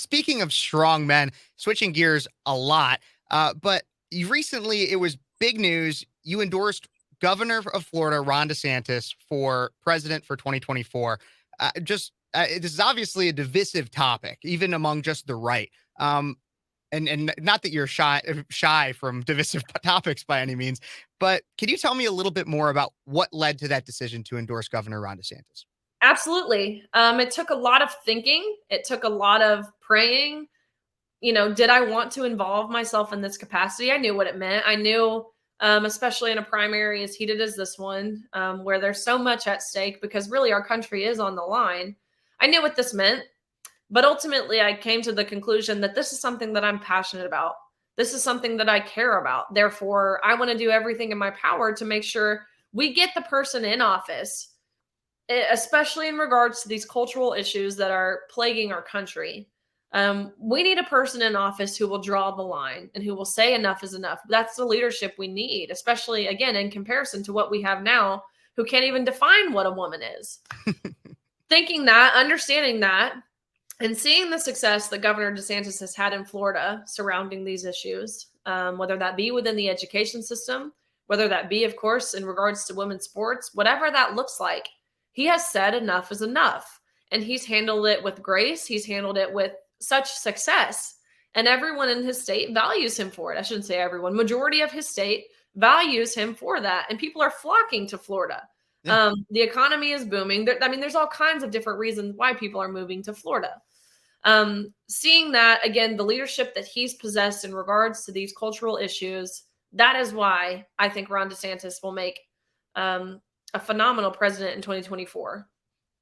Speaking of strong men, switching gears a lot, but you recently, it was big news. You endorsed Governor of Florida, Ron DeSantis, for president for 2024. This is obviously a divisive topic, even among just the right. And not that you're shy from divisive topics by any means, but can you tell me a little bit more about what led to that decision to endorse Governor Ron DeSantis? Absolutely. It took a lot of thinking. It took a lot of praying. Did I want to involve myself in this capacity? I knew what it meant. I knew, especially in a primary as heated as this one, where there's so much at stake because really our country is on the line. I knew what this meant. But ultimately, I came to the conclusion that this is something that I'm passionate about. This is something that I care about. Therefore, I want to do everything in my power to make sure we get the person in office, especially in regards to these cultural issues that are plaguing our country. We need a person in office who will draw the line and who will say enough is enough. That's the leadership we need, especially, again, in comparison to what we have now, who can't even define what a woman is. Thinking that, understanding that, and seeing the success that Governor DeSantis has had in Florida surrounding these issues, whether that be within the education system, whether that be, of course, in regards to women's sports, whatever that looks like, he has said enough is enough. And he's handled it with grace. He's handled it with such success. And everyone in his state values him for it. I shouldn't say everyone. Majority of his state values him for that. And people are flocking to Florida. Yeah. The economy is booming. There's all kinds of different reasons why people are moving to Florida. Seeing that, again, the leadership that he's possessed in regards to these cultural issues, that is why I think Ron DeSantis will make a phenomenal president in 2024.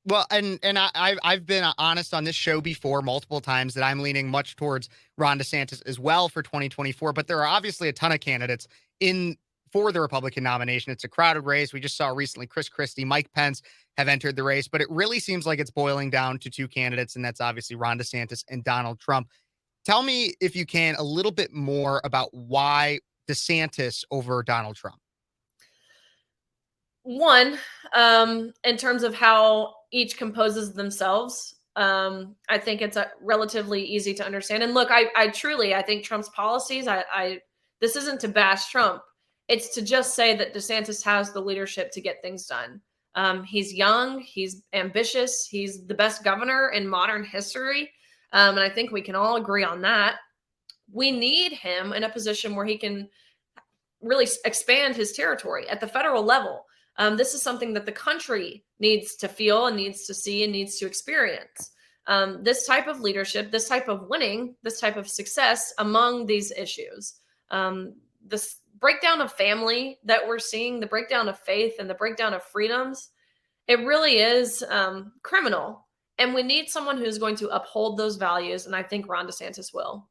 Well, I've been honest on this show before multiple times that I'm leaning much towards Ron DeSantis as well for 2024. But there are obviously a ton of candidates in for the Republican nomination. It's a crowded race. We just saw recently Chris Christie, Mike Pence have entered the race, but it really seems like it's boiling down to two candidates, and that's obviously Ron DeSantis and Donald Trump. Tell me, if you can, a little bit more about why DeSantis over Donald Trump. One, in terms of how each composes themselves, I think it's relatively easy to understand. And look, I truly, I think Trump's policies, this isn't to bash Trump. It's to just say that DeSantis has the leadership to get things done. He's young, he's ambitious, he's the best governor in modern history. And I think we can all agree on that. We need him in a position where he can really expand his territory at the federal level. This is something that the country needs to feel and needs to see and needs to experience. This type of leadership, this type of winning, this type of success among these issues. This breakdown of family that we're seeing, the breakdown of faith and the breakdown of freedoms, it really is criminal. And we need someone who's going to uphold those values. And I think Ron DeSantis will.